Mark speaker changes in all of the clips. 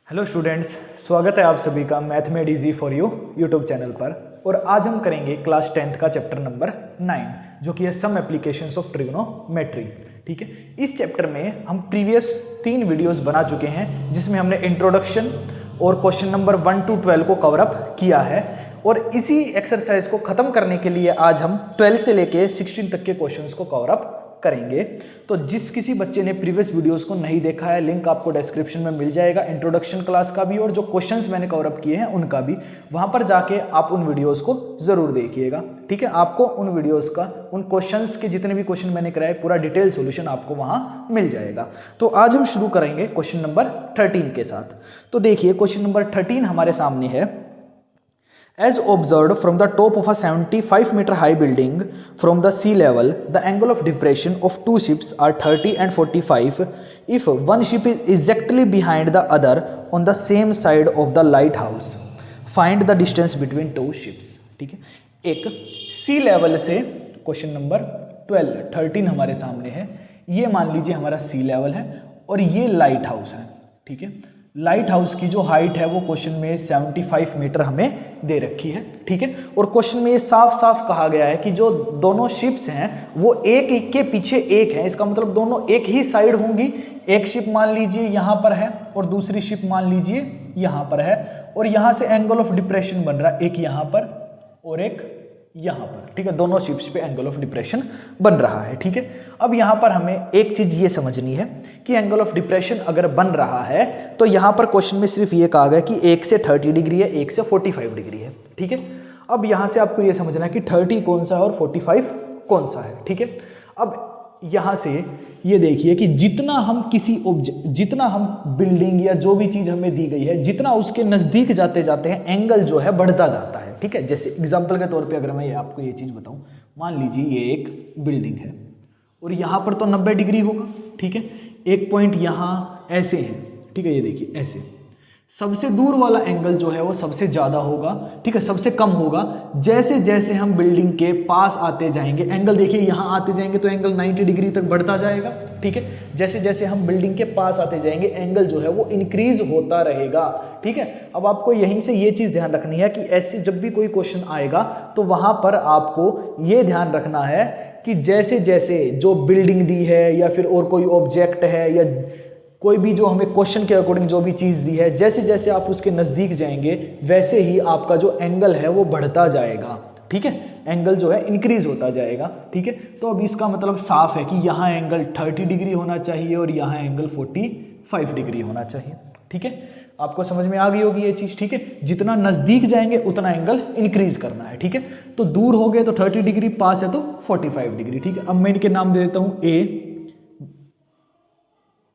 Speaker 1: Hello students, स्वागत है आप सभी का math made easy for you YouTube channel पर। और आज हम करेंगे क्लास 10th का चैप्टर नंबर 9 जो कि है सम एप्लीकेशंस ऑफ ट्रिग्नोमेट्री। ठीक है, इस चैप्टर में हम प्रीवियस 3 वीडियोस बना चुके हैं जिसमें हमने इंट्रोडक्शन और क्वेश्चन नंबर 1 to 12 को कवर अप किया है। और इसी एक्सरसाइज को ख़त्म करने के लिए आज हम 12 से लेके 16 तक के क्वेश्चंस को कवर अप करेंगे। तो जिस किसी बच्चे ने प्रीवियस वीडियोस को नहीं देखा है, लिंक आपको डिस्क्रिप्शन में मिल जाएगा, इंट्रोडक्शन क्लास का भी और जो क्वेश्चंस मैंने कवर अप किए हैं उनका भी। वहां पर जाके आप उन वीडियोस को जरूर देखिएगा। ठीक है, आपको उन वीडियोस का, उन क्वेश्चंस के जितने भी क्वेश्चन मैंने कराए, पूरा डिटेल सॉल्यूशन आपको वहां मिल जाएगा। तो आज हम शुरू करेंगे क्वेश्चन नंबर 13 के साथ। तो देखिए, क्वेश्चन नंबर 13 हमारे सामने है। As observed from the top of a 75-meter high building from the sea level, the angle of depression of two ships are 30 and 45 if one ship is exactly behind the other on the same side of the lighthouse. Find the distance between two ships. ठीक है, एक सी level से question number 13 हमारे सामने है। ये मान लीजिए हमारा सी लेवल है और ये लाइट हाउस है। ठीक है, लाइट हाउस की जो हाइट है वो क्वेश्चन में 75 मीटर हमें दे रखी है। ठीक है, और क्वेश्चन में ये साफ साफ कहा गया है कि जो दोनों शिप्स हैं वो एक के पीछे एक है। इसका मतलब दोनों एक ही साइड होंगी। एक शिप मान लीजिए यहाँ पर है और दूसरी शिप मान लीजिए यहाँ पर है, और यहाँ से एंगल ऑफ डिप्रेशन बन रहा है, एक यहाँ पर और एक यहाँ पर। ठीक है, दोनों शिप्स पे एंगल ऑफ डिप्रेशन बन रहा है। ठीक है, अब यहाँ पर हमें एक चीज ये समझनी है कि एंगल ऑफ डिप्रेशन अगर बन रहा है तो यहाँ पर क्वेश्चन में सिर्फ ये कहा गया कि एक से 30 डिग्री है, एक से 45 डिग्री है। ठीक है, अब यहाँ से आपको ये समझना है कि 30 कौन सा है और 45 कौन सा है। ठीक है, अब यहाँ से ये देखिए कि जितना हम बिल्डिंग या जो भी चीज हमें दी गई है, जितना उसके नजदीक जाते जाते हैं एंगल जो है बढ़ता जाता है। ठीक है, जैसे एग्जांपल के तौर पे अगर मैं आपको ये चीज बताऊं, मान लीजिए ये एक बिल्डिंग है और यहाँ पर तो 90 डिग्री होगा। ठीक है, एक पॉइंट यहाँ ऐसे है। ठीक है, ये देखिए ऐसे सबसे दूर वाला एंगल जो है वो सबसे ज्यादा होगा। ठीक है, सबसे कम होगा। जैसे जैसे हम बिल्डिंग के पास आते जाएंगे, एंगल देखिए यहाँ आते जाएंगे तो एंगल 90 डिग्री तक बढ़ता जाएगा। ठीक है, जैसे जैसे हम बिल्डिंग के पास आते जाएंगे एंगल जो है वो इंक्रीज होता रहेगा। ठीक है, अब आपको यहीं से ये चीज ध्यान रखनी है कि ऐसे जब भी कोई क्वेश्चन आएगा तो वहां पर आपको ये ध्यान रखना है कि जैसे जैसे जो बिल्डिंग दी है या फिर और कोई ऑब्जेक्ट है या कोई भी जो हमें क्वेश्चन के अकॉर्डिंग जो भी चीज़ दी है, जैसे जैसे आप उसके नज़दीक जाएंगे वैसे ही आपका जो एंगल है वो बढ़ता जाएगा। ठीक है, एंगल जो है इंक्रीज होता जाएगा। ठीक है, तो अब इसका मतलब साफ है कि यहाँ एंगल 30 डिग्री होना चाहिए और यहाँ एंगल 45 डिग्री होना चाहिए। ठीक है, आपको समझ में आ गई होगी ये चीज़। ठीक है, जितना नज़दीक जाएंगे उतना एंगल इंक्रीज करना है। ठीक है, तो दूर हो गए तो 30 डिग्री, पास है तो 45 डिग्री। ठीक है, अब मैं इनके नाम दे देता हूँ ए,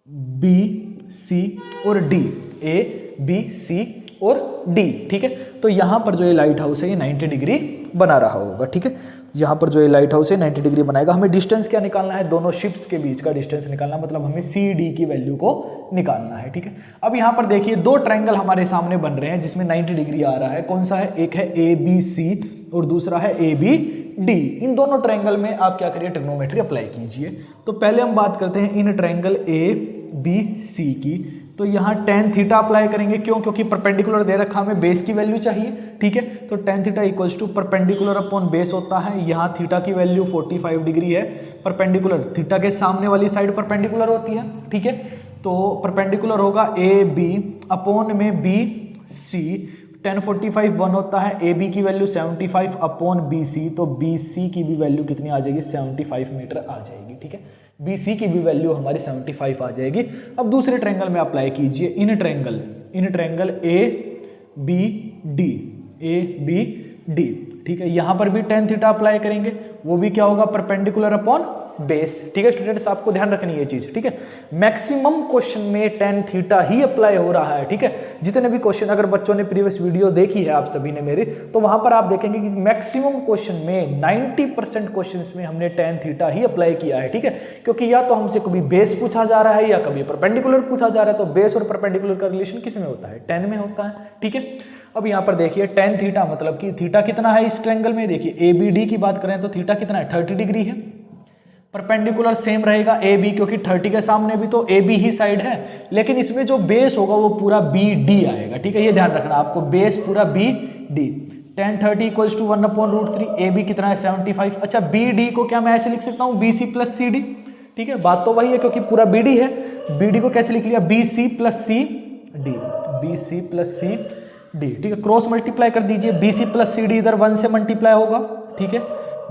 Speaker 1: बी, सी और डी। ए, बी, सी और डी। ठीक है, तो यहां पर जो ये लाइट हाउस है ये 90 डिग्री बना रहा होगा। ठीक है, यहां पर जो ये लाइट हाउस है 90 डिग्री बनाएगा। हमें डिस्टेंस क्या निकालना है? दोनों शिप्स के बीच का डिस्टेंस निकालना, मतलब हमें सी डी की वैल्यू को निकालना है। ठीक है, अब यहां पर देखिए दो ट्रायंगल हमारे सामने बन रहे हैं जिसमें 90 डिग्री आ रहा है। कौन सा है? एक है ए बी सी और दूसरा है ए बी डी। इन दोनों ट्रायंगल में आप क्या करिए? ट्रिग्नोमेट्री अप्लाई कीजिए। तो पहले हम बात करते हैं इन ट्रायंगल ए बी सी की। तो यहाँ tan थीटा अप्लाई करेंगे। क्यों? क्योंकि परपेंडिकुलर दे रखा, हमें बेस की वैल्यू चाहिए। ठीक है, तो tan theta equals to perpendicular upon base होता है। यहाँ थीटा की वैल्यू 45 डिग्री है। परपेंडिकुलर थीटा के सामने वाली साइड परपेंडिकुलर होती है। ठीक है, तो परपेंडिकुलर होगा ए बी अपॉन में बी सी। tan 45 1 होता है। ए बी की वैल्यू 75 अपॉन बी सी, तो बी सी की भी वैल्यू कितनी आ जाएगी? 75 मीटर आ जाएगी। ठीक है, बी सी की भी वैल्यू हमारी 75 आ जाएगी। अब दूसरे ट्रायंगल में अप्लाई कीजिए in triangle A B D, A B D. ठीक है, यहां पर भी tan थीटा अप्लाई करेंगे। वो भी क्या होगा? Perpendicular upon base. ठीक है स्टूडेंट्स, आपको ध्यान रखनी है ये चीज। ठीक है, मैक्सिमम क्वेश्चन में tan थीटा ही अप्लाई हो रहा है। ठीक है, जितने भी क्वेश्चन, अगर बच्चों ने प्रीवियस वीडियो देखी है आप सभी ने मेरे, तो वहां पर आप देखेंगे कि मैक्सिमम क्वेश्चन में 90% क्वेश्चंस में हमने tan थीटा ही अप्लाई किया है। ठीक है, क्योंकि या तो हमसे कभी बेस पूछा जा रहा है या कभी परपेंडिकुलर पूछा जा रहा है। तो बेस और परपेंडिकुलर का रिलेशन किस में होता है? tan में होता है। ठीक है, अब यहाँ पर देखिए tan थीटा मतलब कि थीटा कितना है इस ट्रायंगल में? देखिए ए बी डी की बात करें तो थीटा कितना है? 30 डिग्री है। परपेंडिकुलर सेम रहेगा ए बी, क्योंकि 30 के सामने भी तो ए बी ही साइड है, लेकिन इसमें जो बेस होगा वो पूरा बी डी आएगा, ठीक है, ये ध्यान रखना आपको, बेस पूरा B D. tan 30 equals to 1/√3, A B कितना है 75। अच्छा बी डी को क्या मैं ऐसे लिख सकता हूँ B C plus C D, ठीक है, बात तो वही है क्योंकि पूरा बी डी है, बी डी को कैसे लिख लिया B C plus C D, B C plus C D, ठीक है, क्रॉस मल्टीप्लाई कर दीजिए, B C plus C D इधर 1 से मल्टीप्लाई होगा, ठीक है,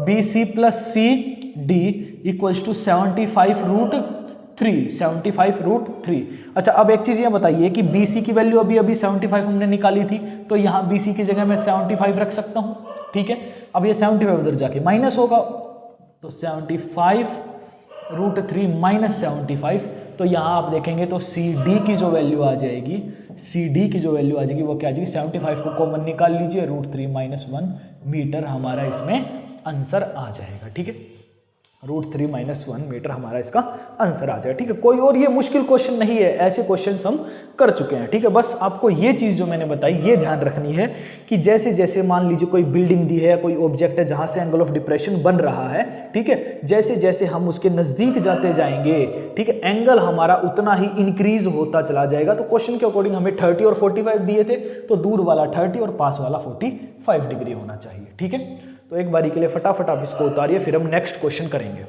Speaker 1: B C plus C D equals to 75√3, 75√3। अच्छा अब एक चीज ये बताइए कि बी सी की वैल्यू अभी अभी 75 हमने निकाली थी, तो यहाँ बी सी की जगह मैं 75 रख सकता हूँ, ठीक है, अब ये 75 उधर जाके माइनस होगा, तो 75√3 माइनस 75, तो यहाँ आप देखेंगे तो सी डी की जो वैल्यू आ जाएगी, सी डी की जो वैल्यू आ जाएगी वो क्या आ जाएगी, 75 को कॉमन निकाल लीजिए, √3 - 1 मीटर हमारा इसमें आंसर आ जाएगा, ठीक है, √3 - 1 मीटर हमारा इसका आंसर आ जाएगा, ठीक है। कोई और ये मुश्किल क्वेश्चन नहीं है, ऐसे क्वेश्चंस हम कर चुके हैं, ठीक है। बस आपको ये चीज़ जो मैंने बताई ये ध्यान रखनी है कि जैसे जैसे मान लीजिए कोई बिल्डिंग दी है, कोई ऑब्जेक्ट है जहाँ से एंगल ऑफ डिप्रेशन बन रहा है, ठीक है, जैसे जैसे हम उसके नज़दीक जाते जाएंगे, ठीक है, एंगल हमारा उतना ही इंक्रीज होता चला जाएगा। तो क्वेश्चन के अकॉर्डिंग हमें 30 और 45 दिए थे, तो दूर वाला 30 और पास वाला 45 डिग्री होना चाहिए, ठीक है। तो एक बारी के लिए फटाफट आप इसको उतारिए, फिर हम नेक्स्ट क्वेश्चन करेंगे।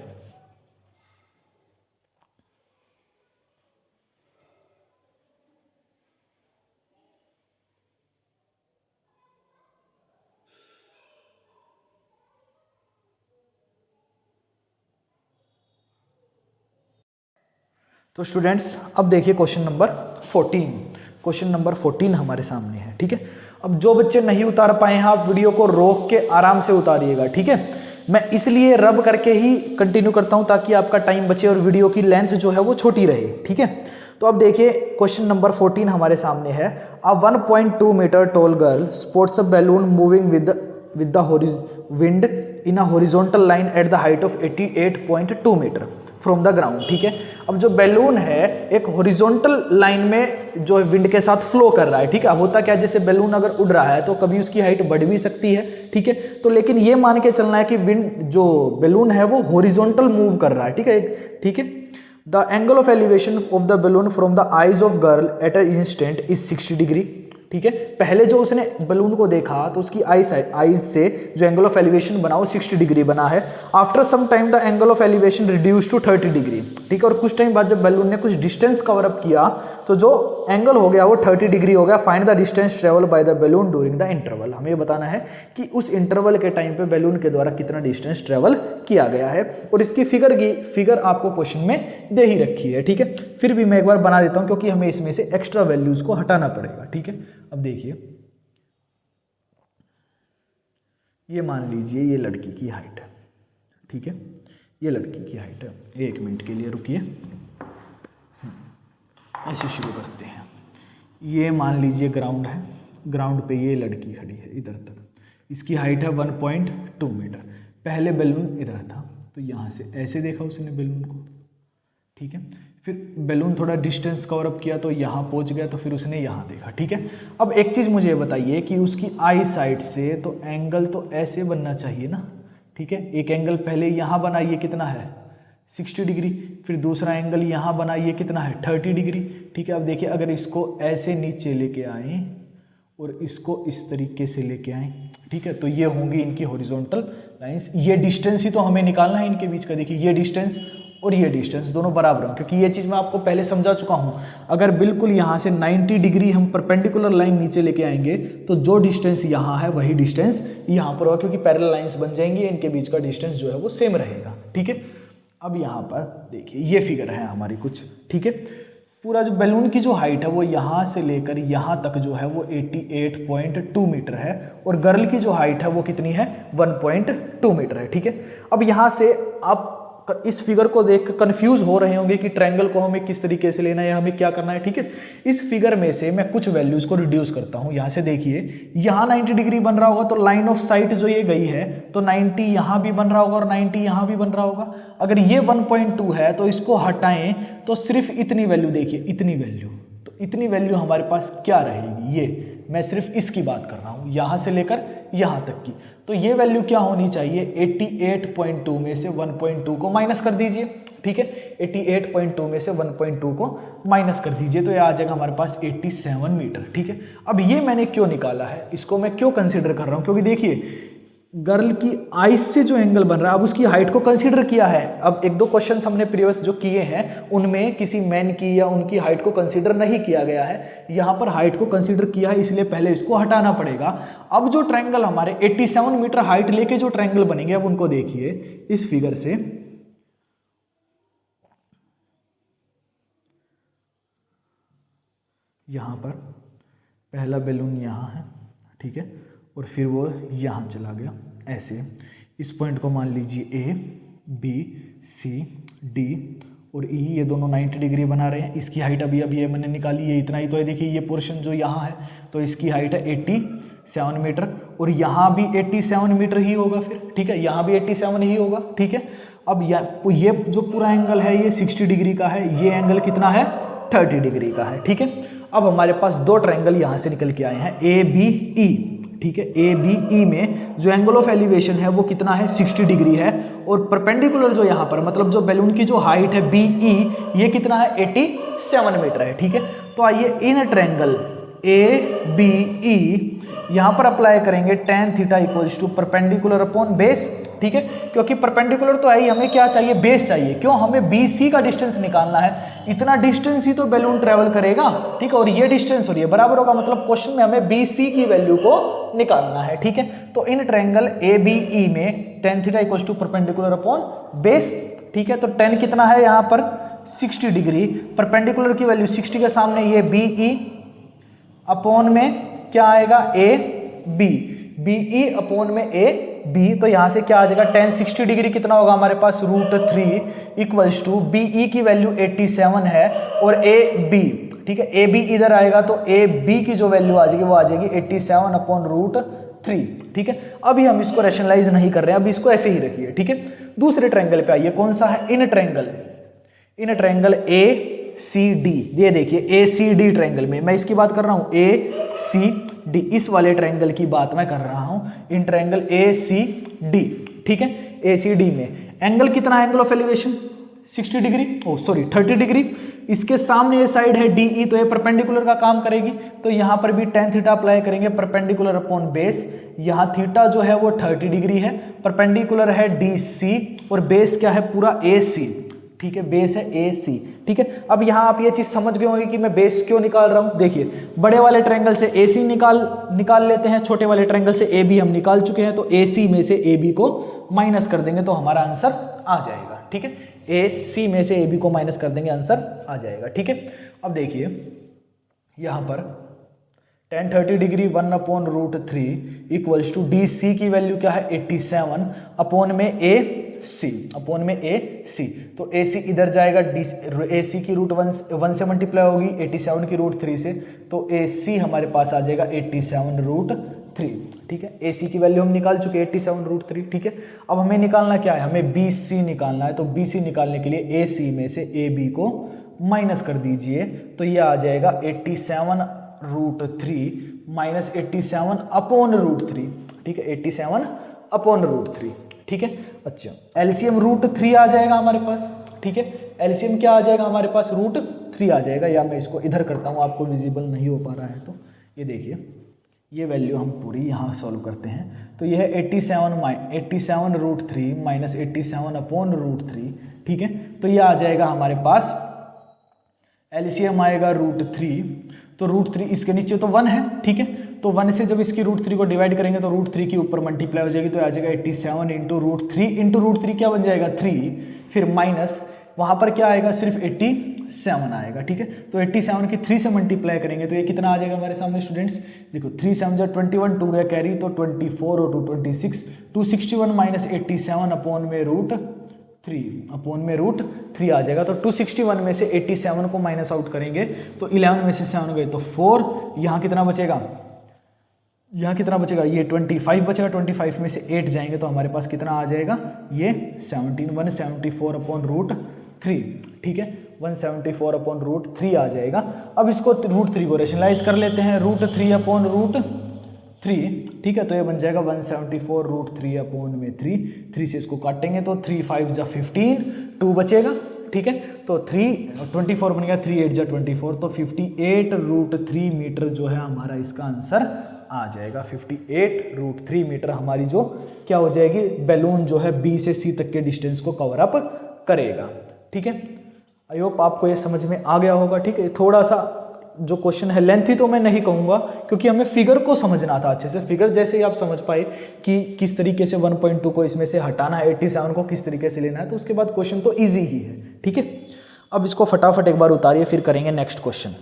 Speaker 1: तो स्टूडेंट्स अब देखिए क्वेश्चन नंबर 14, क्वेश्चन नंबर 14 हमारे सामने है, ठीक है। अब जो बच्चे नहीं उतार पाए हैं आप वीडियो को रोक के आराम से उतारिएगा, ठीक है। मैं इसलिए रब करके ही कंटिन्यू करता हूं ताकि आपका टाइम बचे और वीडियो की लेंथ जो है वो छोटी रहे, ठीक है। तो अब देखिए क्वेश्चन नंबर 14 हमारे सामने है। A 1.2 metre tall girl sports a balloon moving with the wind in a horizontal line at the height of 88.2 metre from the ground, ठीक है। अब जो बैलून है एक हॉरिजॉन्टल लाइन में जो विंड के साथ फ्लो कर रहा है, ठीक है। होता क्या है, जैसे बैलून अगर उड़ रहा है तो कभी उसकी हाइट बढ़ भी सकती है, ठीक है। तो लेकिन ये मान के चलना है कि विंड जो बैलून है वो हॉरिजॉन्टल मूव कर रहा है, ठीक है, ठीक है। The angle of elevation of the balloon from the eyes of girl at a instant is 60 degree, ठीक है। पहले जो उसने बलून को देखा तो उसकी आईज से जो एंगल ऑफ एलिवेशन बना वो 60 डिग्री बना है। After some time the angle of elevation reduce to 30 degree, ठीक है। और कुछ टाइम बाद जब बैलून ने कुछ डिस्टेंस कवर अप किया तो जो एंगल हो गया वो 30 डिग्री हो गया। Find the distance travel by the balloon during the interval. हमें ये बताना है कि उस इंटरवल के टाइम पे बैलून के द्वारा कितना डिस्टेंस ट्रेवल किया गया है, और इसकी फिगर आपको क्वेश्चन में दे ही रखी है, ठीक है। फिर भी मैं एक बार बना देता हूं क्योंकि हमें इसमें से एक्स्ट्रा वैल्यूज को हटाना पड़ेगा, ठीक है। अब देखिए ये मान लीजिए ये लड़की की हाइट है, ठीक है, ये लड़की की हाइट है। 1 मिनट के लिए रुकिए, ऐसे शुरू करते हैं। ये मान लीजिए ग्राउंड है, ग्राउंड पे ये लड़की खड़ी है इधर तक, इसकी हाइट है 1.2 मीटर। पहले बैलून इधर था तो यहाँ से ऐसे देखा उसने बैलून को, ठीक है। फिर बैलून थोड़ा डिस्टेंस कवर अप किया तो यहाँ पहुँच गया, तो फिर उसने यहाँ देखा, ठीक है। अब एक चीज़ मुझे बताइए कि उसकी आई साइड से तो एंगल तो ऐसे बनना चाहिए ना, ठीक है। एक एंगल पहले यहाँ बना, ये कितना है 60 डिग्री, फिर दूसरा एंगल यहाँ बना, ये कितना है 30 डिग्री, ठीक है। अब देखिए अगर इसको ऐसे नीचे लेके आए और इसको इस तरीके से लेके आए, ठीक है, तो ये होंगी इनकी हॉरिजॉन्टल लाइंस। ये डिस्टेंस ही तो हमें निकालना है इनके बीच का। देखिए ये डिस्टेंस और ये डिस्टेंस दोनों बराबर हैं, क्योंकि ये चीज़ मैं आपको पहले समझा चुका हूँ। अगर बिल्कुल यहाँ से 90 डिग्री हम परपेंडिकुलर लाइन नीचे लेके आएंगे तो जो डिस्टेंस यहाँ है वही डिस्टेंस यहाँ पर होगा, क्योंकि पैरेलल लाइंस बन जाएंगी, इनके बीच का डिस्टेंस जो है वो सेम रहेगा, ठीक है। अब यहाँ पर देखिए ये फिगर है हमारी कुछ, ठीक है। पूरा जो बैलून की जो हाइट है वो यहाँ से लेकर यहाँ तक जो है वो 88.2 मीटर है, और गर्ल की जो हाइट है वो कितनी है 1.2 मीटर है, ठीक है। अब यहाँ से आप इस फिगर को देख कंफ्यूज हो रहे होंगे कि ट्रायंगल को हमें किस तरीके से लेना है, हमें क्या करना है, ठीक है। इस फिगर में से मैं कुछ वैल्यूज को रिड्यूस करता हूं। यहाँ से देखिए यहाँ 90 डिग्री बन रहा होगा, तो लाइन ऑफ साइट जो ये गई है तो 90 यहाँ भी बन रहा होगा और 90 यहाँ भी बन रहा होगा। अगर ये 1.2 है तो इसको हटाएं तो सिर्फ इतनी वैल्यू देखिए, इतनी वैल्यू, तो इतनी वैल्यू हमारे पास क्या रहेगी, ये मैं सिर्फ इसकी बात कर रहा हूँ, यहाँ से लेकर यहाँ तक की। तो ये वैल्यू क्या होनी चाहिए, 88.2 में से 1.2 को माइनस कर दीजिए, ठीक है, 88.2 में से 1.2 को माइनस कर दीजिए, तो ये आ जाएगा हमारे पास 87 मीटर, ठीक है। अब ये मैंने क्यों निकाला है, इसको मैं क्यों कंसीडर कर रहा हूँ, क्योंकि देखिए गर्ल की आइस से जो एंगल बन रहा है, अब उसकी हाइट को कंसीडर किया है। अब एक दो क्वेश्चंस हमने प्रीवियस जो किए हैं उनमें किसी मैन की या उनकी हाइट को कंसीडर नहीं किया गया है, यहाँ पर हाइट को कंसीडर किया है, इसलिए पहले इसको हटाना पड़ेगा। अब जो ट्रायंगल हमारे 87 मीटर हाइट लेके जो ट्रायंगल बनेंगे, अब उनको देखिए इस फिगर से। यहाँ पर पहला बैलून यहाँ है, ठीक है, और फिर वो यहाँ चला गया ऐसे। इस पॉइंट को मान लीजिए ए, बी, सी, डी और ई, ये दोनों 90 डिग्री बना रहे हैं। इसकी हाइट अभी ये मैंने निकाली, ये इतना ही तो है। देखिए ये पोर्शन जो यहाँ है तो इसकी हाइट है 87 मीटर, और यहाँ भी 87 मीटर ही होगा फिर, ठीक है, यहाँ भी 87 ही होगा, ठीक है। अब ये जो पूरा एंगल है ये 60 डिग्री का है, ये एंगल कितना है 30 डिग्री का है, ठीक है। अब हमारे पास दो ट्रायंगल यहाँ से निकल के आए हैं ए बी ई, ठीक है। ए बी ई में जो एंगल ऑफ एलिवेशन है वो कितना है 60 डिग्री है, और परपेंडिकुलर जो यहाँ पर मतलब जो बैलून की जो हाइट है बी ई, ये कितना है 87 मीटर है, ठीक है। तो आइए इन ट्रायंगल ए बी ई यहाँ पर अप्लाई करेंगे tan theta equals to perpendicular upon base, ठीक है, क्योंकि परपेंडिकुलर तो है ही, हमें क्या चाहिए बेस चाहिए, क्यों, हमें बी सी का डिस्टेंस निकालना है। इतना डिस्टेंस ही तो बैलून ट्रेवल करेगा, ठीक है, और ये डिस्टेंस और ये बराबर होगा, मतलब क्वेश्चन में हमें बी सी की वैल्यू को निकालना है, ठीक है। तो इन ट्रायंगल ए बी ई में tan theta equals to perpendicular upon base, ठीक है। तो tan कितना है यहाँ पर 60 डिग्री, परपेंडिकुलर की वैल्यू 60 के सामने ये बी ई अपॉन में क्या आएगा A B, B E upon में ए बी, तो यहां से क्या आ जाएगा tan 60 डिग्री कितना होगा हमारे पास √3 इक्वल्स टू बी ई की वैल्यू 87 है और ए बी, ठीक है, ए बी इधर आएगा तो ए बी की जो वैल्यू आ जाएगी वो आ जाएगी 87 अपॉन √3, ठीक है। अभी हम इसको रैशनलाइज नहीं कर रहे हैं, अभी इसको ऐसे ही रखिए, ठीक है। दूसरे ट्रायंगल पे आइए, कौन सा है इन ट्रायंगल ए सी डी, ये देखिए ए सी डी ट्रायंगल में मैं इसकी बात कर रहा हूं, ए सी डी, इस वाले ट्रायंगल की बात मैं कर रहा हूं, इन ट्रायंगल ए सी डी, ठीक है। ए सी डी में एंगल कितना है, angle of elevation 60 degree, 30 degree. इसके सामने ये साइड है डी ई, तो ये परपेंडिकुलर का काम करेगी, तो यहां पर भी tan थीटा अप्लाई करेंगे परपेंडिकुलर अपॉन बेस। यहाँ थीटा जो है वो 30 डिग्री है, परपेंडिकुलर है डी सी और बेस क्या है पूरा ए सी, ठीक है, बेस है ए सी, ठीक है। अब यहाँ आप ये चीज समझ गए होंगे कि मैं बेस क्यों निकाल रहा हूँ। देखिए बड़े वाले ट्रायंगल से ए सी निकाल लेते हैं, छोटे वाले ट्रायंगल से ए बी हम निकाल चुके हैं, तो ए सी में से ए बी को माइनस कर देंगे तो हमारा आंसर आ जाएगा, ठीक है। ए सी में से ए बी को माइनस कर देंगे, आंसर आ जाएगा, ठीक है। अब देखिए यहाँ पर tan 30 degree 1/√3 equals to D C की वैल्यू क्या है 87 अपॉन में ए सी, तो ए सी इधर जाएगा, ए सी की √1 से मल्टीप्लाई होगी 87 की √3 से, तो ए सी हमारे पास आ जाएगा 87√3, ठीक है। ए सी की वैल्यू हम निकाल चुके 87√3, ठीक है। अब हमें निकालना क्या है, हमें बी सी निकालना है, तो बी सी निकालने के लिए ए सी में से ए बी को माइनस कर दीजिए, तो ये आ जाएगा 87√3 माइनस 87 अपॉन √3, ठीक है, 87 अपॉन √3, ठीक है। अच्छा एलसीएम √3 आ जाएगा हमारे पास, ठीक है, एलसीएम क्या आ जाएगा हमारे पास √3 आ जाएगा, या मैं इसको इधर करता हूँ, आपको विजिबल नहीं हो पा रहा है तो ये देखिए, ये वैल्यू हम पूरी यहाँ सॉल्व करते हैं, तो ये है 87√3 माइनस 87 अपॉन √3, ठीक है। तो ये आ जाएगा हमारे पास एलसीएम आएगा √3, तो √3 इसके नीचे तो 1 है, ठीक है, तो 1 से जब इसकी √3 को डिवाइड करेंगे तो √3 की ऊपर मल्टीप्लाई हो जाएगी, तो आ जाएगा 87 इंटू √3 क्या बन जाएगा 3, फिर माइनस वहाँ पर क्या आएगा सिर्फ 87 आएगा, ठीक है। तो 87 की 3 से मल्टीप्लाई करेंगे तो ये कितना आ जाएगा हमारे सामने स्टूडेंट्स, देखो 3 7 21, 2 गया कैरी, तो 24 और 2 26, 261 माइनस 87 अपॉन में √3 आ जाएगा, तो 261 में से 87 को माइनस आउट करेंगे तो 11 में से 7 गए तो 4, यहाँ कितना बचेगा, ये 25 बचेगा, 25 में से 8 जाएंगे तो हमारे पास कितना आ जाएगा, ये 17 174 अपॉन 3, ठीक है, 174 अपॉन रूट 3 आ जाएगा। अब इसको रूट 3 को रेशनलाइज कर लेते हैं, रूट 3 अपॉन रूट 3, ठीक है, तो ये बन जाएगा 174 रूट 3 अपॉन में 3 से इसको काटेंगे तो 3 5 जा 15, 2 बचेगा, ठीक है, तो 24 बन गया, 3 8 जा 24, तो 58 रूट 3 मीटर जो है हमारा इसका आंसर आ जाएगा। 58 रूट 3 मीटर हमारी जो क्या हो जाएगी, बैलून जो है बी से सी तक के डिस्टेंस को कवर अप करेगा, ठीक है। आई होप आपको ये समझ में आ गया होगा, ठीक है। थोड़ा सा जो क्वेश्चन है लेंथी तो मैं नहीं कहूँगा, क्योंकि हमें फिगर को समझना था अच्छे से। फिगर जैसे ही आप समझ पाए कि किस तरीके से 1.2 को इसमें से हटाना है, 87 को किस तरीके से लेना है, तो उसके बाद क्वेश्चन तो ईजी ही है, ठीक है। अब इसको फटाफट एक बार उतारिए, फिर करेंगे नेक्स्ट क्वेश्चन।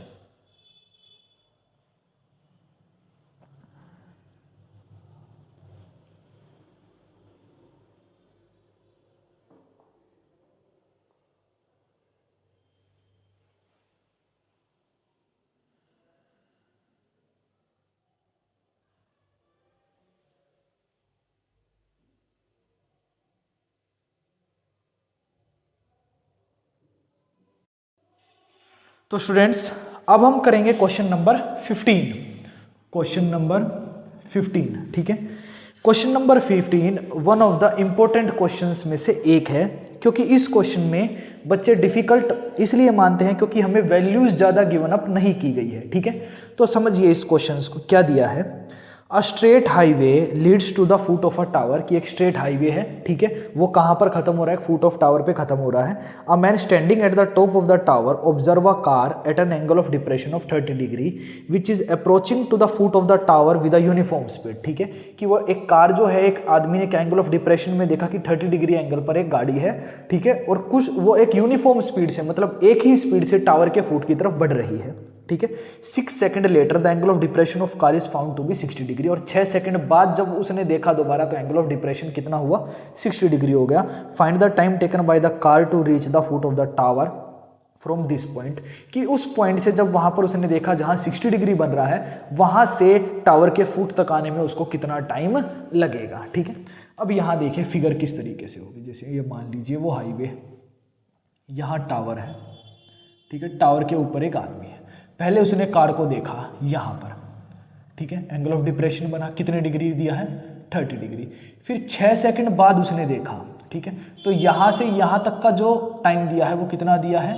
Speaker 1: तो स्टूडेंट्स अब हम करेंगे क्वेश्चन नंबर 15। क्वेश्चन नंबर 15, ठीक है। Question number 15 one of the important questions में से एक है, क्योंकि इस क्वेश्चन में बच्चे डिफिकल्ट इसलिए मानते हैं क्योंकि हमें वैल्यूज ज़्यादा गिवन अप नहीं की गई है, ठीक है। तो समझिए इस क्वेश्चन को क्या दिया है। A straight highway leads to the foot of a tower, कि एक स्ट्रेट हाईवे है, ठीक है, वो कहाँ पर खत्म हो रहा है, फुट ऑफ टावर पे खत्म हो रहा है। A man standing at the top of the tower observe a car at an angle of depression of 30 degree which is approaching to the foot of the tower with a uniform speed, ठीक है, कि वो एक car जो है, एक आदमी ने एक एंगल ऑफ डिप्रेशन में देखा कि 30 डिग्री एंगल पर एक गाड़ी है, ठीक है, और कुछ वो एक यूनिफॉर्म स्पीड से, मतलब एक ही स्पीड से टावर के फुट की तरफ बढ़ रही है, ठीक है। 6 second later the angle of depression of car is found to be 60 degree, और 6 सेकंड बाद जब उसने देखा दोबारा तो एंगल ऑफ डिप्रेशन कितना हुआ, 60 डिग्री हो गया। Find the time taken by the car to reach the foot of the tower from this point, कि उस पॉइंट से जब वहां पर उसने देखा जहां 60 डिग्री बन रहा है, वहां से टावर के फुट तक आने में उसको कितना टाइम लगेगा, ठीक है। अब यहां देखिए फिगर किस तरीके से होगी। जैसे ये मान लीजिए वो हाईवे, यहां टावर है, ठीक है, टावर के ऊपर एक आदमी है। पहले उसने कार को देखा यहाँ पर, ठीक है, एंगल ऑफ डिप्रेशन बना, कितने डिग्री दिया है, 30 डिग्री। फिर 6 सेकंड बाद उसने देखा, ठीक है, तो यहाँ से यहाँ तक का जो टाइम दिया है वो कितना दिया है,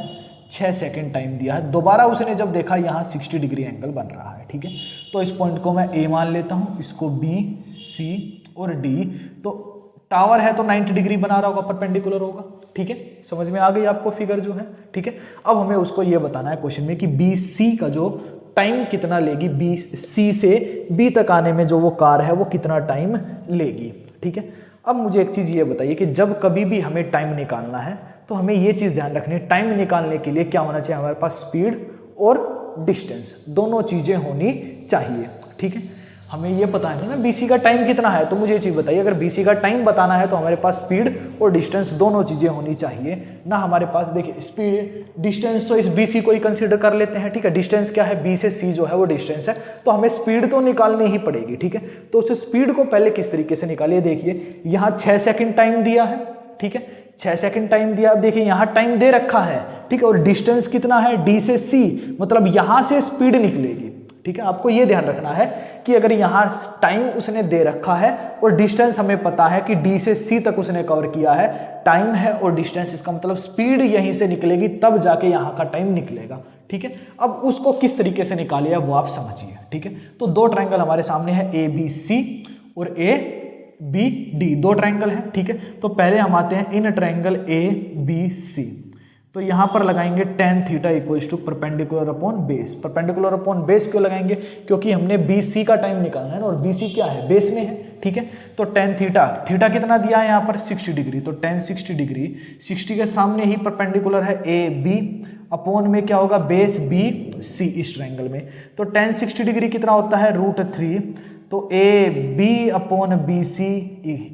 Speaker 1: 6 सेकंड टाइम दिया है। दोबारा उसने जब देखा यहाँ 60 डिग्री एंगल बन रहा है, ठीक है। तो इस पॉइंट को मैं ए मान लेता हूँ, इसको बी, सी और डी। तो टावर है तो 90 डिग्री बना रहा होगा, परपेंडिकुलर होगा, ठीक है। समझ में आ गई आपको फिगर जो है, ठीक है। अब हमें उसको ये बताना है क्वेश्चन में कि बी सी का जो टाइम कितना लेगी, बी सी से बी तक आने में जो वो कार है वो कितना टाइम लेगी, ठीक है। अब मुझे एक चीज़ ये बताइए कि जब कभी भी हमें टाइम निकालना है तो हमें ये चीज़ ध्यान रखनी है, टाइम निकालने के लिए क्या होना चाहिए, हमारे पास स्पीड और डिस्टेंस दोनों चीज़ें होनी चाहिए, ठीक है। हमें ये पता है ना बीसी का टाइम कितना है, तो मुझे ये चीज़ बताइए, अगर बीसी का टाइम बताना है तो हमारे पास स्पीड और डिस्टेंस दोनों चीज़ें होनी चाहिए ना। हमारे पास देखिए स्पीड डिस्टेंस तो इस बीसी को ही कंसीडर कर लेते हैं, ठीक है। डिस्टेंस क्या है, बी से सी जो है वो डिस्टेंस है, तो हमें स्पीड तो निकालनी ही पड़ेगी, ठीक है। तो उस स्पीड को पहले किस तरीके से निकालिए, देखिए यहाँ 6 सेकेंड टाइम दिया है, ठीक है, 6 सेकंड टाइम दिया। अब देखिए यहाँ टाइम दे रखा है, ठीक है, और डिस्टेंस कितना है, डी से सी, मतलब यहाँ से स्पीड निकलेगी, ठीक है। आपको ये ध्यान रखना है कि अगर यहाँ टाइम उसने दे रखा है और डिस्टेंस हमें पता है कि डी से सी तक उसने कवर किया है, टाइम है और डिस्टेंस, इसका मतलब स्पीड यहीं से निकलेगी तब जाके यहाँ का टाइम निकलेगा, ठीक है। अब उसको किस तरीके से निकालिए वो आप समझिए, ठीक है। तो दो ट्रायंगल हमारे सामने है, ए बी सी और ए बी डी, दो ट्रायंगल है, ठीक है। तो पहले हम आते हैं इन ट्रायंगल ए बी सी, तो यहां पर लगाएंगे tan theta equals to perpendicular upon base. Perpendicular upon base क्यों लगाएंगे, क्योंकि हमने बी सी का टाइम निकालना है ना, और बी सी क्या है, बेस में है, ठीक है। तो tan थीटा, थीटा कितना दिया है यहाँ पर 60 डिग्री, तो tan 60 डिग्री, 60 के सामने ही परपेंडिकुलर है ए बी, अपॉन में क्या होगा, बेस बी सी इस ट्रायंगल में। तो tan 60 डिग्री कितना होता है, √3, तो A B upon B C,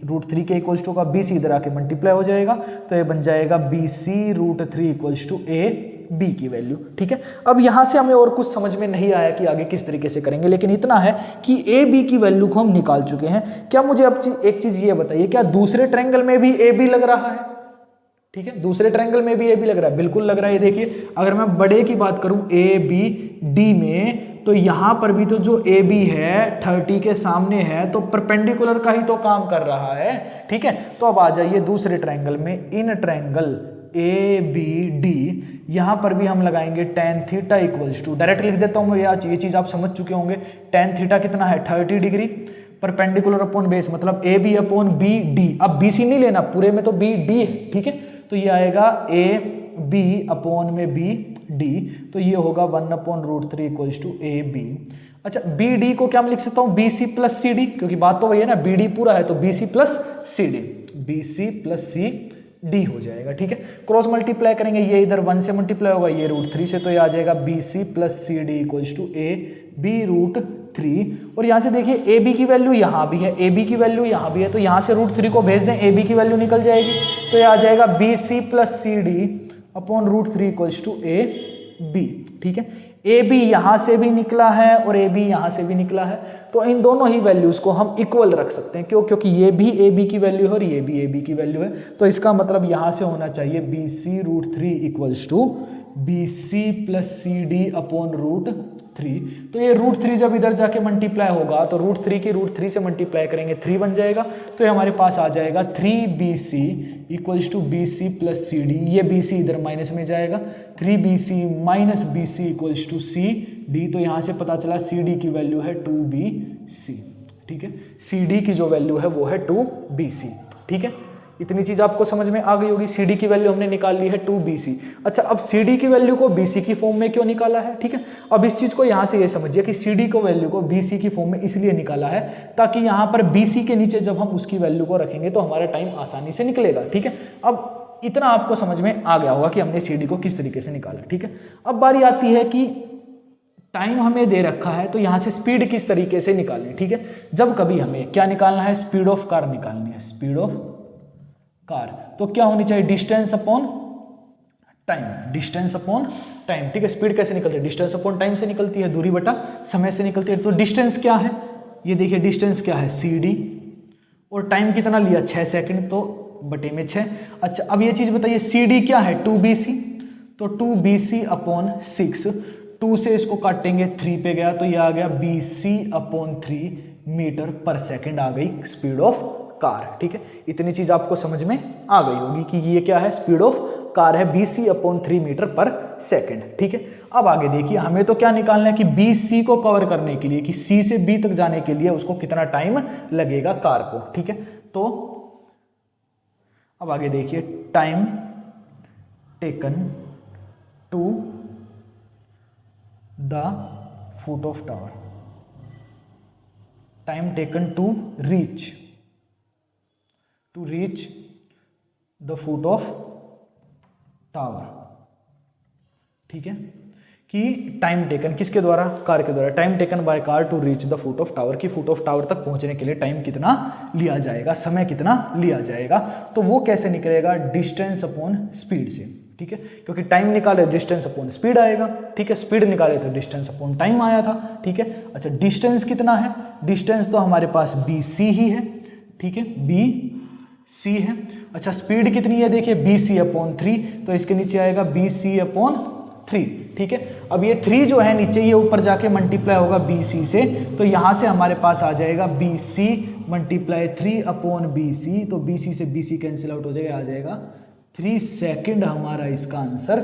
Speaker 1: √3 के इक्वल्स टू का बी सी इधर आके मल्टीप्लाई हो जाएगा, तो ये बन जाएगा B C √3 equals to A B की वैल्यू, ठीक है। अब यहाँ से हमें और कुछ समझ में नहीं आया कि आगे किस तरीके से करेंगे, लेकिन इतना है कि ए बी की वैल्यू को हम निकाल चुके हैं। क्या मुझे अब एक चीज़ ये बताइए, क्या दूसरे ट्रायंगल में भी ए बी लग रहा है, ठीक है। दूसरे ट्रायंगल में भी ए बी लग रहा है, बिल्कुल लग रहा है। ये देखिए अगर मैं बड़े की बात करूं ए बी डी में, तो यहां पर भी तो जो ए बी है 30 के सामने है, तो परपेंडिकुलर का ही तो काम कर रहा है। ठीक है, तो अब आ जाइए दूसरे ट्रायंगल में। In triangle A B D यहां पर भी हम लगाएंगे tan theta equals to, direct लिख देता हूं ये चीज आप समझ चुके होंगे। tan थीटा कितना है 30 डिग्री, परपेंडिकुलर अपॉन बेस मतलब A B upon B D. अब बी सी नहीं लेना, पूरे में तो बी डी है। ठीक है, तो ये आएगा ए बी अपॉन में बी डी, तो ये होगा 1/√3 इक्वल्स टू ए बी। अच्छा बी डी को क्या मैं लिख सकता हूँ B C plus C D, क्योंकि बात तो वही है ना, बी डी पूरा है तो B C plus C D, B C plus C D हो जाएगा। ठीक है, क्रॉस मल्टीप्लाई करेंगे, ये इधर 1 से मल्टीप्लाई होगा, ये √3 से, तो ये आ जाएगा B C plus C D equals to A B √3। और यहाँ से देखिए ए बी की वैल्यू यहाँ भी है, ए बी की वैल्यू यहाँ भी है, तो यहाँ से √3 को भेज दें, ए बी की वैल्यू निकल जाएगी, तो ये आ जाएगा B C plus C D upon √3 equals to A B. ठीक है, ए बी यहाँ से भी निकला है और ए बी यहाँ से भी निकला है, तो इन दोनों ही वैल्यूज को हम इक्वल रख सकते हैं। क्यों? क्योंकि ये भी ए बी की वैल्यू है और ये भी ए बी की वैल्यू है, तो इसका मतलब यहाँ से होना चाहिए B C √3 equals to B C plus C D upon √3। तो ये √3 जब इधर जाके मल्टीप्लाई होगा तो √3 की √3 से मल्टीप्लाई करेंगे 3 बन जाएगा, तो ये हमारे पास आ जाएगा 3bc equals to B C plus C D. ये बी सी इधर माइनस में जाएगा, 3bc minus B C equals to C D, तो यहाँ से पता चला सी डी की वैल्यू है 2bc। ठीक है, सी डी की जो वैल्यू है वो है 2bc। ठीक है, इतनी चीज आपको समझ में आ गई होगी। सी डी की वैल्यू हमने निकाल ली है 2bc। अच्छा अब सी डी की वैल्यू को bc की फॉर्म में क्यों निकाला है? ठीक है, अब इस चीज को यहाँ से ये समझिए कि सी डी को वैल्यू को bc की फॉर्म में इसलिए निकाला है ताकि यहाँ पर bc के नीचे जब हम उसकी वैल्यू को रखेंगे तो हमारा टाइम आसानी से निकलेगा। ठीक है, अब इतना आपको समझ में आ गया होगा कि हमने सी डी को किस तरीके से निकाला। ठीक है, अब बारी आती है कि टाइम हमें दे रखा है तो यहाँ से स्पीड किस तरीके से निकालें। ठीक है, जब कभी हमें क्या निकालना है, स्पीड ऑफ कार निकालनी है, स्पीड ऑफ कार, तो क्या होनी चाहिए distance upon time, distance upon time. ठीक है, स्पीड कैसे निकलती है, डिस्टेंस अपॉन टाइम से निकलती है, दूरी बटा समय से निकलती है। तो डिस्टेंस क्या है, ये देखिए डिस्टेंस क्या है सी डी, और टाइम कितना लिया 6 सेकंड, तो बटे में 6। अच्छा अब ये चीज बताइए सी डी क्या है 2bc, तो 2bc अपॉन 6, 2 से इसको काटेंगे 3 पे गया, तो ये आ गया bc अपॉन 3 मीटर पर सेकंड आ गई स्पीड ऑफ कार। ठीक है, इतनी चीज आपको समझ में आ गई होगी कि ये क्या है, स्पीड ऑफ कार है bc अपॉन 3 मीटर पर सेकंड। ठीक है, अब आगे देखिए हमें तो क्या निकालना है कि bc को कवर करने के लिए, कि c से b तक जाने के लिए उसको कितना टाइम लगेगा कार को। ठीक है, तो अब आगे देखिए time taken to the foot of tower, time taken to reach the foot of tower. ठीक है, कि टाइम टेकन किसके द्वारा, कार के द्वारा, time taken by car to reach the foot of tower, की फुट ऑफ टावर तक पहुंचने के लिए टाइम कितना लिया जाएगा, समय कितना लिया जाएगा, तो वो कैसे निकलेगा, डिस्टेंस अपॉन स्पीड से। ठीक है, क्योंकि टाइम निकाले डिस्टेंस अपॉन स्पीड आएगा। ठीक है, स्पीड निकाले तो डिस्टेंस अपॉन टाइम आया था। ठीक है, अच्छा डिस्टेंस कितना है, डिस्टेंस तो हमारे पास bc ही है। ठीक है, bc है। अच्छा स्पीड कितनी है, देखिए bc अपॉन 3, तो इसके नीचे आएगा bc अपॉन 3। ठीक है, अब ये 3 जो है नीचे, ये ऊपर जाके मल्टीप्लाई होगा bc से, तो यहाँ से हमारे पास आ जाएगा bc मल्टीप्लाई 3 अपॉन bc, तो bc से bc कैंसिल आउट हो जाएगा, आ जाएगा 3 सेकेंड हमारा इसका आंसर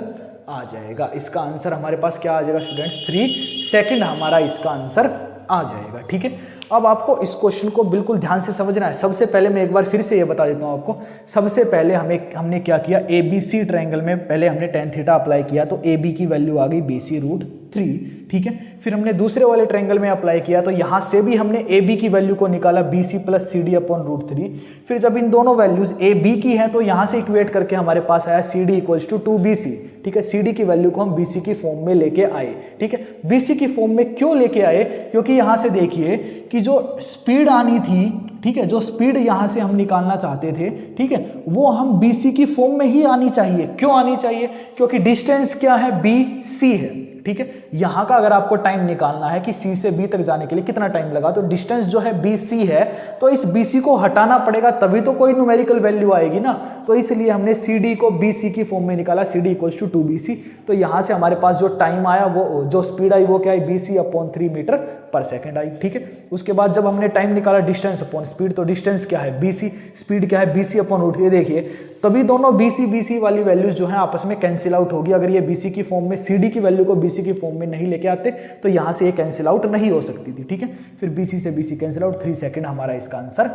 Speaker 1: आ जाएगा। इसका आंसर हमारे पास क्या आ जाएगा स्टूडेंट्स, 3 सेकेंड हमारा इसका आंसर आ जाएगा। ठीक है, अब आपको इस क्वेश्चन को बिल्कुल ध्यान से समझना है। सबसे पहले मैं एक बार फिर से ये बता देता हूँ आपको, सबसे पहले हमने क्या किया, ABC ट्रायंगल में पहले हमने tan थीटा अप्लाई किया, तो AB की वैल्यू आ गई bc √3। ठीक है, फिर हमने दूसरे वाले ट्रायंगल में अप्लाई किया, तो यहाँ से भी हमने AB की वैल्यू को निकाला bc plus C D upon √3। फिर जब इन दोनों वैल्यूज AB की हैं तो यहाँ से इक्वेट करके हमारे पास आया CD इक्वल्स टू 2bc। ठीक है, CD की वैल्यू को हम BC की फॉर्म में लेके आए। ठीक है, BC की फॉर्म में क्यों लेके आए, क्योंकि यहाँ से देखिए कि जो स्पीड आनी थी ठीक है, जो स्पीड यहाँ से हम निकालना चाहते थे, ठीक है, वो हम BC की फॉर्म में ही आनी चाहिए। क्यों आनी चाहिए? क्योंकि डिस्टेंस क्या है? BC है, ठीक है। यहाँ का अगर आपको टाइम निकालना है कि C से B तक जाने के लिए कितना टाइम लगा, तो डिस्टेंस जो है BC है, तो इस BC को हटाना पड़ेगा, तभी तो कोई न्यूमेरिकल वैल्यू आएगी ना। तो इसलिए हमने CD को BC की फॉर्म में निकाला, CD = 2BC। तो यहाँ से हमारे पास जो टाइम आया, वो जो स्पीड आई, वो क्या आई? BC/3 मीटर पर सेकेंड आई, ठीक है। उसके बाद जब हमने टाइम निकाला डिस्टेंस अपॉन स्पीड, तो डिस्टेंस क्या है? BC, स्पीड क्या है? BC/√3। ये देखिए, तभी दोनों BC वाली वैल्यूज जो है आपस में कैंसिल आउट होगी। अगर ये BC की फॉर्म में CD की वैल्यू को BC की फॉर्म में नहीं लेके आते, तो यहाँ से ये कैंसिल आउट नहीं हो सकती थी, ठीक है। फिर BC से BC कैंसिल आउट, 3 सेकेंड हमारा इसका आंसर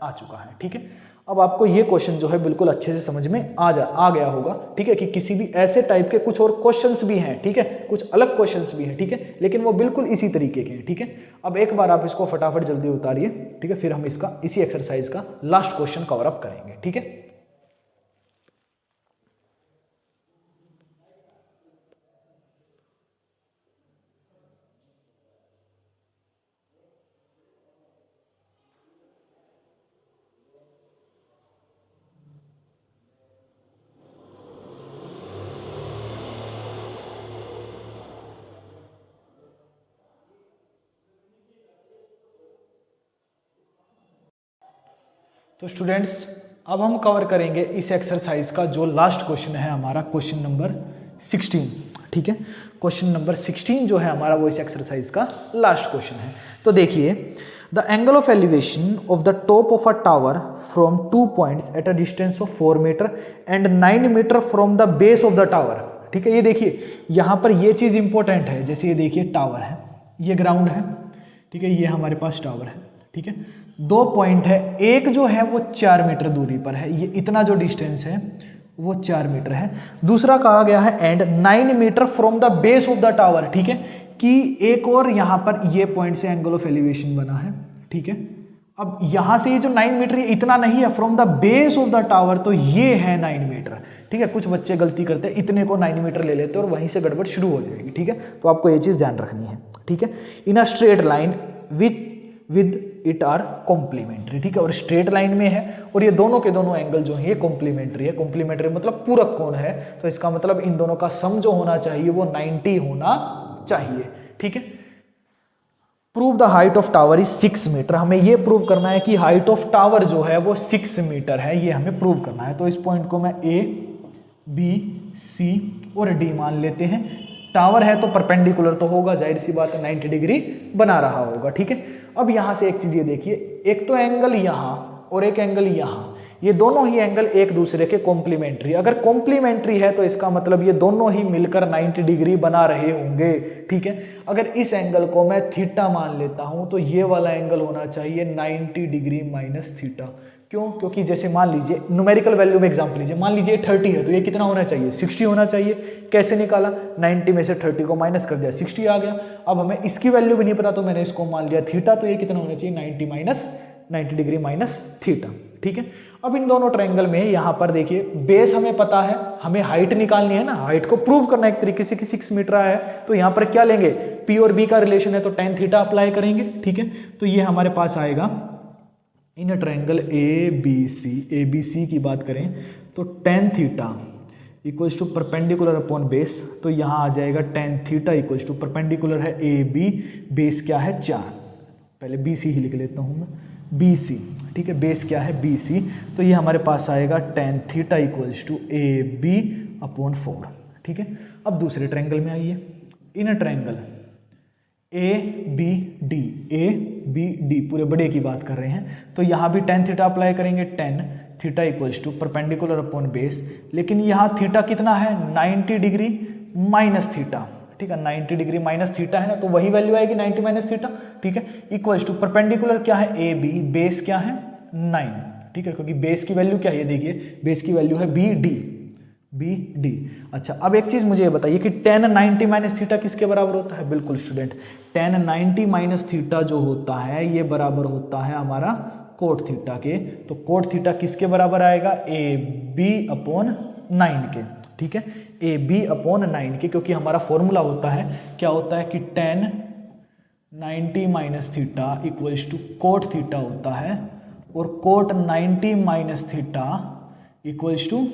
Speaker 1: आ चुका है, ठीक है। अब आपको ये क्वेश्चन जो है बिल्कुल अच्छे से समझ में आ गया होगा, ठीक है, कि किसी भी ऐसे टाइप के कुछ और क्वेश्चंस भी हैं, ठीक है, कुछ अलग क्वेश्चंस भी हैं, ठीक है, लेकिन वो बिल्कुल इसी तरीके के हैं, ठीक है। अब एक बार आप इसको फटाफट जल्दी उतारिए, ठीक है, फिर हम इसका इसी एक्सरसाइज का लास्ट क्वेश्चन कवर अप करेंगे, ठीक है। तो स्टूडेंट्स, अब हम कवर करेंगे इस एक्सरसाइज का जो लास्ट क्वेश्चन है हमारा, क्वेश्चन नंबर 16, ठीक है। क्वेश्चन नंबर 16 जो है हमारा, वो इस एक्सरसाइज का लास्ट क्वेश्चन है। तो देखिए, the angle of elevation of the top of a tower from 2 points at a distance of 4 metre and 9 metre from the base of the tower, ठीक है। ये देखिए, यहाँ पर ये चीज़ इंपॉर्टेंट है। जैसे ये देखिए, टावर है, ये ग्राउंड है, ठीक है, ये हमारे पास टावर है, ठीक है। 2 पॉइंट है, एक जो है वो 4 मीटर दूरी पर है, ये इतना जो डिस्टेंस है वो 4 मीटर है। दूसरा कहा गया है and 9 metre from the base of the tower, ठीक है, कि एक और यहाँ पर ये पॉइंट से एंगल ऑफ एलिवेशन बना है, ठीक है। अब यहाँ से ये जो 9 मीटर ये इतना नहीं है, from the base of the tower, तो ये है 9 मीटर, ठीक है। कुछ बच्चे गलती करते हैं, इतने को 9 मीटर ले लेते हैं और वहीं से गड़बड़ शुरू हो जाएगी, ठीक है। तो आपको ये चीज़ ध्यान रखनी है, ठीक है। In a straight line with it are complementary, ठीक है, और स्ट्रेट लाइन में है और ये दोनों के दोनों एंगल जो है ये कॉम्प्लीमेंट्री है। कॉम्प्लीमेंट्री मतलब पूरक कोण है, तो इसका मतलब इन दोनों का सम जो होना चाहिए वो 90 होना चाहिए, ठीक है। Prove the height of tower is 6 metre. हमें ये प्रूव करना है कि हाइट ऑफ टावर जो है वो 6 मीटर है, ये हमें प्रूव करना है। तो इस पॉइंट को मैं A, B, C और D मान लेते हैं। टावर है तो परपेंडिकुलर तो होगा, जाहिर सी बात है 90 डिग्री बना रहा होगा, ठीक है। अब यहाँ से एक चीज़ ये देखिए, एक तो एंगल यहाँ और एक एंगल यहाँ, ये दोनों ही एंगल एक दूसरे के कॉम्प्लीमेंट्री। अगर कॉम्प्लीमेंट्री है तो इसका मतलब ये दोनों ही मिलकर 90 डिग्री बना रहे होंगे, ठीक है। अगर इस एंगल को मैं थीटा मान लेता हूँ तो ये वाला एंगल होना चाहिए 90 डिग्री माइनस थीटा। क्यों? क्योंकि जैसे मान लीजिए न्यूमेरिकल वैल्यू में एग्जांपल लीजिए, मान लीजिए 30 है तो ये कितना होना चाहिए? 60 होना चाहिए। कैसे निकाला? 90 में से 30 को माइनस कर दिया, 60 आ गया। अब हमें इसकी वैल्यू भी नहीं पता तो मैंने इसको मान लिया थीटा, तो ये कितना होना चाहिए? 90 डिग्री माइनस थीटा, ठीक है। अब इन दोनों ट्रायंगल में यहाँ पर देखिए, बेस हमें पता है, हमें हाइट निकालनी है ना, हाइट को प्रूव करना है एक तरीके से कि 6 मीटर है। तो यहाँ पर क्या लेंगे? P और B का रिलेशन है तो tan थीटा अप्लाई करेंगे, ठीक है। तो ये हमारे पास आएगा इन ट्रायंगल ABC की बात करें तो tan theta equals to perpendicular upon base, तो यहाँ आ जाएगा tan theta equals to perpendicular है AB, बेस क्या है 4, पहले BC ही लिख लेता हूँ मैं, BC, ठीक है, बेस क्या है BC। तो ये हमारे पास आएगा tan theta equals to AB upon 4, ठीक है। अब दूसरे ट्रायंगल में आइए, इन ट्रायंगल ABD पूरे बड़े की बात कर रहे हैं, तो यहाँ भी tan थीटा अप्लाई करेंगे, tan theta equals to perpendicular upon base, लेकिन यहाँ थीटा कितना है? 90 डिग्री माइनस थीटा, ठीक है, 90 डिग्री माइनस थीटा है ना, तो वही वैल्यू आएगी 90 माइनस थीटा, ठीक है, इक्वल्स टू परपेंडिकुलर क्या है? AB, बेस क्या है 9, ठीक है, क्योंकि बेस की वैल्यू क्या है? ये देखिए, बेस की वैल्यू है BD। अच्छा, अब एक चीज मुझे ये बताइए कि tan 90 माइनस थीटा किसके बराबर होता है? बिल्कुल स्टूडेंट, tan 90 माइनस थीटा जो होता है ये बराबर होता है हमारा कोट थीटा के। तो कोट थीटा किसके बराबर आएगा? AB अपॉन 9 के, ठीक है, AB अपॉन 9 के, क्योंकि हमारा फॉर्मूला होता है, क्या होता है कि tan 90 minus theta equals to cot theta होता है और cot 90 minus theta equals to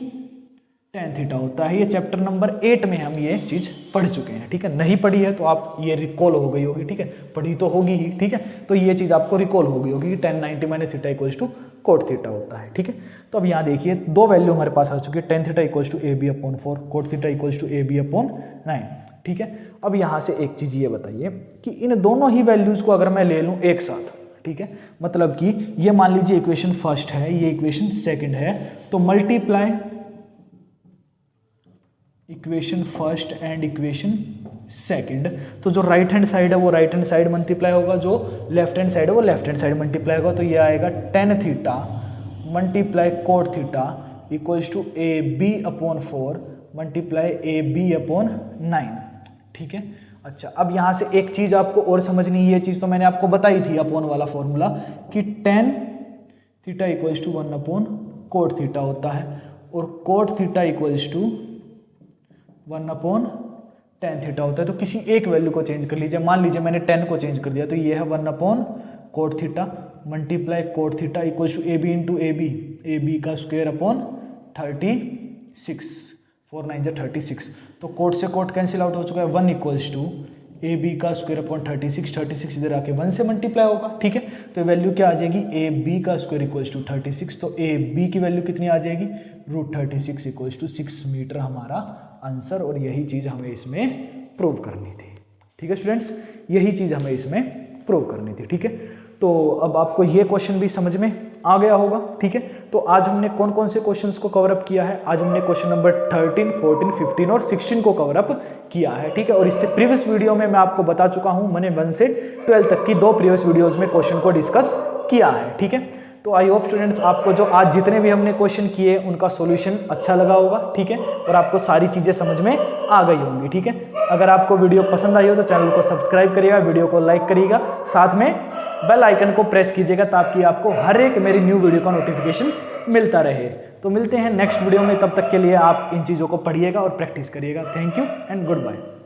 Speaker 1: tan theta होता है। ये चैप्टर नंबर 8 में हम ये चीज़ पढ़ चुके हैं, ठीक है। नहीं पढ़ी है तो आप ये रिकॉल हो गई होगी, ठीक है। पढ़ी तो होगी ही, ठीक है। तो ये चीज़ आपको रिकॉल हो गई होगी कि tan 90 minus theta equals to cot theta होता है, ठीक है। तो अब यहाँ देखिए दो वैल्यू हमारे पास आ चुकी है, tan theta equals to AB/4, cot theta equals to AB/9, ठीक है। अब यहाँ से एक चीज़ ये बताइए कि इन दोनों ही वैल्यूज़ को अगर मैं ले लूँ एक साथ, ठीक है, मतलब कि ये मान लीजिए इक्वेशन फर्स्ट है, ये इक्वेशन सेकंड है, तो multiply equation first and equation second, तो जो राइट हैंड साइड है वो राइट हैंड साइड मल्टीप्लाई होगा, जो लेफ्ट हैंड साइड है वो लेफ्ट हैंड साइड मल्टीप्लाई होगा। तो ये आएगा tan theta multiply cot theta equals to AB/4 multiply AB/9, ठीक है। अच्छा, अब यहाँ से एक चीज़ आपको और समझनी है, ये चीज़ तो मैंने आपको बताई थी अपॉन वाला फॉर्मूला कि tan थीटा इक्वल्स टू 1/कोट थीटा होता है और cot theta equals to 1/tan theta होता है। तो किसी एक वैल्यू को चेंज कर लीजिए, मान लीजिए मैंने 10 को चेंज कर दिया, तो ये है 1/कोट theta multiply cot theta equals to AB into AB का स्क्वायर अपॉन 36, 4 9 36। तो कोट से कोट कैंसिल आउट हो चुका है, 1 इक्वल्स टू AB का स्क्वायर अपॉन 36 इधर आके 1 से मल्टीप्लाई होगा, ठीक है। तो वैल्यू क्या आ जाएगी, AB का स्क्वायर इक्वल्स टू 36, तो AB की वैल्यू कितनी आ जाएगी, √36 इक्वल्स टू 6 मीटर हमारा आंसर। और यही चीज़ हमें इसमें प्रूव करनी थी, ठीक है स्टूडेंट्स, यही चीज़ हमें इसमें प्रूव करनी थी, ठीक है। तो अब आपको ये क्वेश्चन भी समझ में आ गया होगा, ठीक है। तो आज हमने कौन कौन से क्वेश्चंस को कवर अप किया है, आज हमने क्वेश्चन नंबर 13, 14, 15 और 16 को कवर अप किया है, ठीक है। और इससे प्रीवियस वीडियो में मैं आपको बता चुका हूं, मैंने 1 से 12 तक की 2 प्रीवियस वीडियोस में क्वेश्चन को डिस्कस किया है, ठीक है। तो आई होप स्टूडेंट्स आपको जो आज जितने भी हमने क्वेश्चन किए उनका सॉल्यूशन अच्छा लगा होगा, ठीक है, और आपको सारी चीज़ें समझ में आ गई होंगी, ठीक है। अगर आपको वीडियो पसंद आई हो तो चैनल को सब्सक्राइब करिएगा, वीडियो को लाइक करिएगा, साथ में बेल आइकन को प्रेस कीजिएगा ताकि आपको हर एक मेरी न्यू वीडियो का नोटिफिकेशन मिलता रहे। तो मिलते हैं नेक्स्ट वीडियो में, तब तक के लिए आप इन चीज़ों को पढ़िएगा और प्रैक्टिस करिएगा। Thank you and good bye.